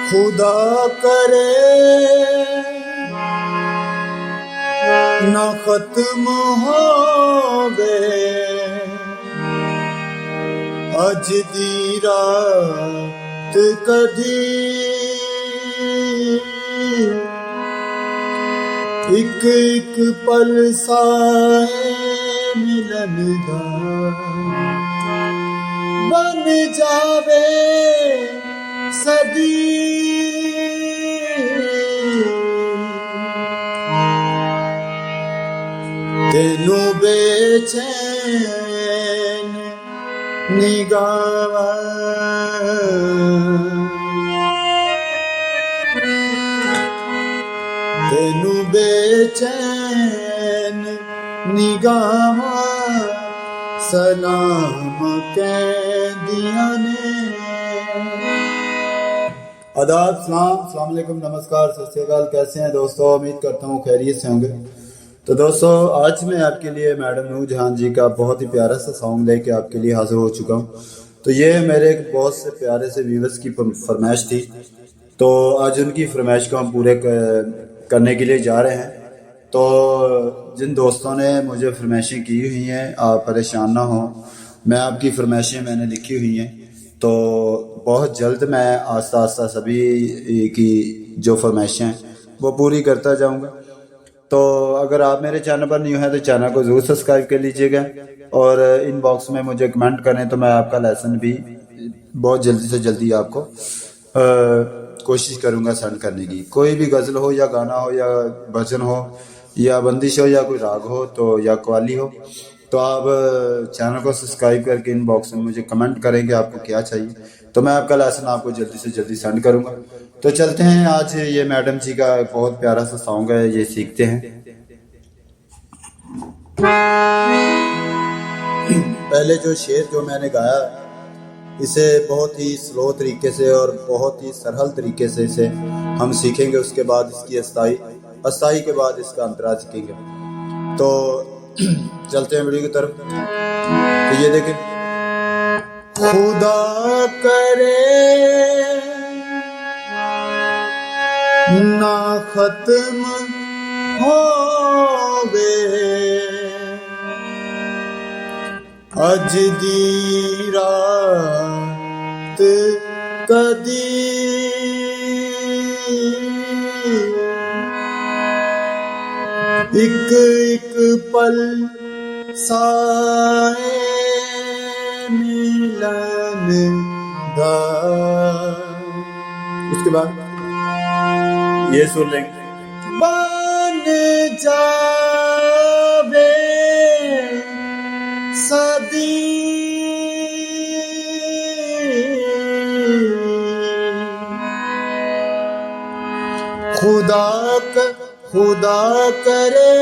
खुदा करे न खत्म होवे अज दी रात कदी एक एक पल साए मिलन दा बन जावे सदी तेनू बेचैन निगाह तेनू बेचैन निगाह सलाम कहदियां ने। आदाब, सलाम अलैकुम, नमस्कार, सत श्री अकाल। कैसे हैं दोस्तों? उम्मीद करता हूँ खैरियत से होंगे। तो दोस्तों, आज मैं आपके लिए मैडम नूर जहां जी का बहुत ही प्यारा सा सॉन्ग लेके आपके लिए हाजिर हो चुका हूँ। तो ये मेरे एक बहुत से प्यारे से व्यूअर्स की फरमाइश थी, तो आज उनकी फरमाइश को हम पूरे करने के लिए जा रहे हैं। तो जिन दोस्तों ने मुझे फरमाइशें की हुई हैं, आप परेशान ना हो, मैं आपकी फरमाइशें मैंने लिखी हुई हैं, तो बहुत जल्द मैं आस्ता आस्ता सभी की जो फरमाइशें हैं वो पूरी करता जाऊंगा। तो अगर आप मेरे चैनल पर न्यू हैं तो चैनल को ज़रूर सब्सक्राइब कर लीजिएगा और इनबॉक्स में मुझे कमेंट करें तो मैं आपका लेसन भी बहुत जल्दी से जल्दी आपको कोशिश करूंगा सेंड करने की। कोई भी गज़ल हो या गाना हो या भजन हो या बंदिश हो या कोई राग हो तो या कवाली हो, तो आप चैनल को सब्सक्राइब करके इनबॉक्स में मुझे कमेंट करेंगे आपको क्या चाहिए, तो मैं आपका लेसन आपको जल्दी से जल्दी सेंड करूंगा। तो चलते हैं, आज ये मैडम जी का बहुत प्यारा सा सॉन्ग है, ये सीखते हैं। पहले जो शेर जो मैंने गाया, इसे बहुत ही स्लो तरीके से और बहुत ही सरल तरीके से इसे हम सीखेंगे। उसके बाद इसकी अस्थाई के बाद इसका अंतरा सीखेंगे। तो चलते हैं वीडियो की तरफ। तो ये देखें, खुदा करे ना खत्म होवे अज दी रात कदी एक एक पल साए मिलन दा। उसके बाद ये सुन लेंगे, बन जावे सदी खुदा करे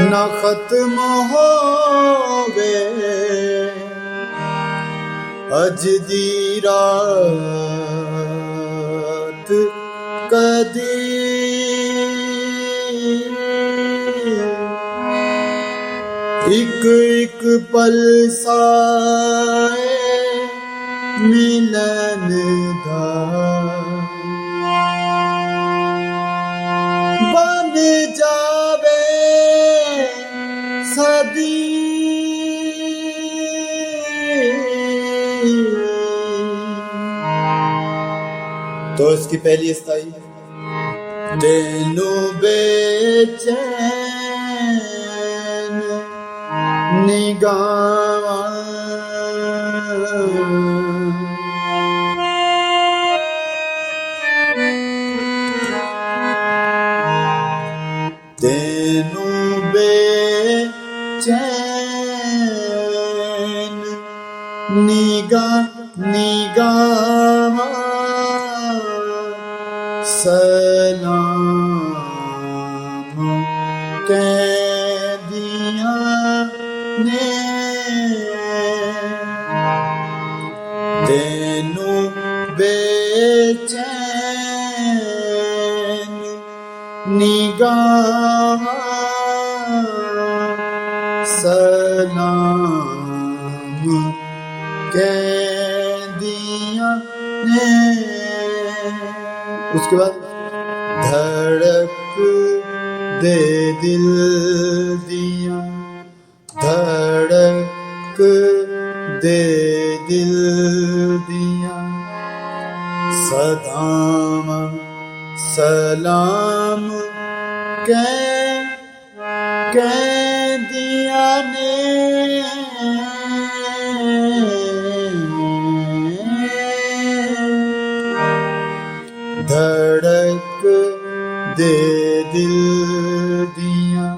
न खत्म होवे अज दी रात कदी एक एक पल साए मिलन दा बन जावे सदी तो इसकी पहली अस्थाई, तेनू बेचैन निगाह तेनू बेचैन निगाह सलाम कहदियां ने। तेनू बेचैन निगाह सलाम कहदियां दिया ने। उसके बाद धड़क दे दिल दिया, धड़क दे दिल दिया, सदाम सलाम कह दिया ने। धड़क दे दिल दिया,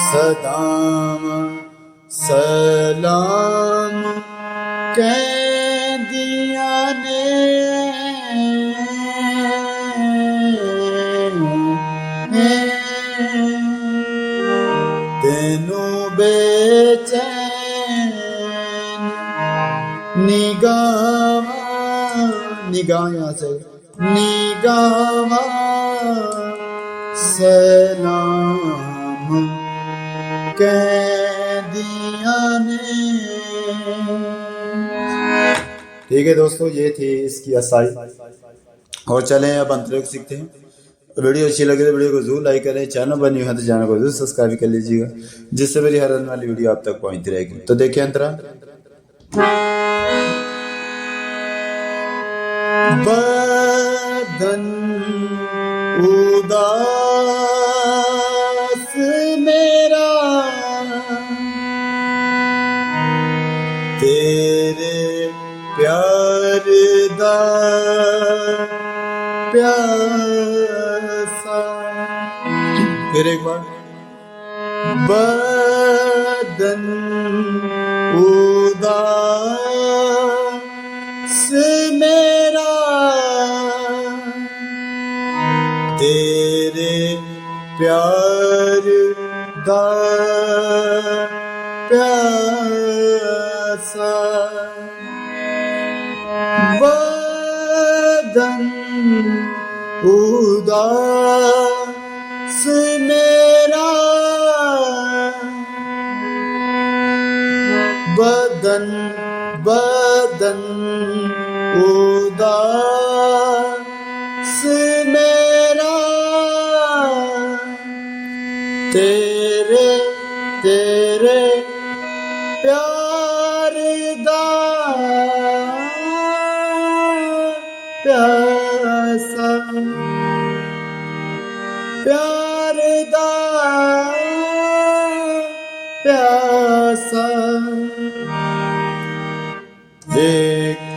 सदाम सलाम कह दिया ने। तेनू बेचैन निगाह, निगाह यहाँ से निगाह सलाम कह दिया ने। ठीक है दोस्तों, ये थी इसकी असाई। और चलें अब अंतरिक सीखते हैं। वीडियो अच्छी लगे तो वीडियो को जरूर लाइक करें, चैनल बनी हुआ है तो चैनल को जरूर सब्सक्राइब कर लीजिएगा, जिससे मेरी हर आने वाली वीडियो आप तक पहुंचती रहेगी। तो देखिए अंतरा। बदन उदास मेरा तेरे प्यार दा प्यासा। फिर एक बार। बदन उदास मेरा तेरे प्यार दा प्यासा। बदन उदास मेरा, बदन बदन उदास मेरा तेरे तेरे प्यार दा प्यासा। प्यार दा प्यासा।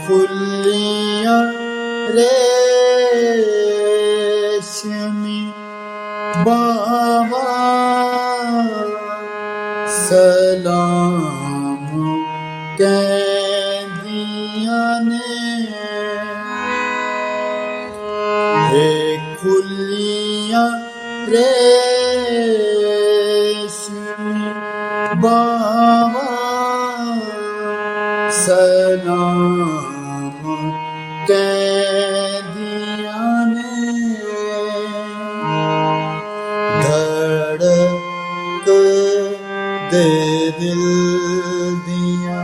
खुलियां रेशमी बावा सलाम कह दिया ने। खुलियां रेशमी बावा सलाम कह दिया ने। धड़क दे दिल दिया,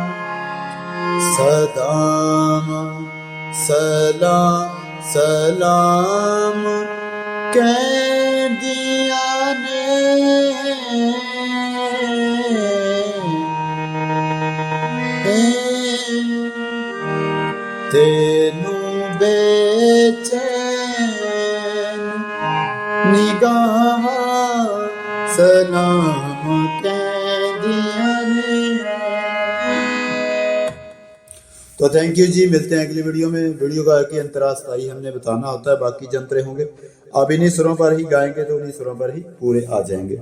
सदाम सलाम सलाम कह दिया ने। तेनू बेचैन निगाह सलाम कह दिया ने। तो थैंक यू जी, मिलते हैं अगली वीडियो में। वीडियो का की अंतरा स्थाई हमने बताना होता है, बाकी जंतरे होंगे आप इन्हीं सुरों पर ही गाएंगे तो उन्हीं सुरों पर ही पूरे आ जाएंगे।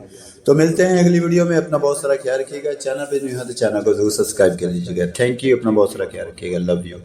तो मिलते हैं अगली वीडियो में। अपना बहुत सारा ख्याल रखिएगा। चैनल पे नहीं है तो चैनल को जरूर सब्सक्राइब कर लीजिएगा। थैंक यू, अपना बहुत सारा ख्याल रखिएगा। Love you.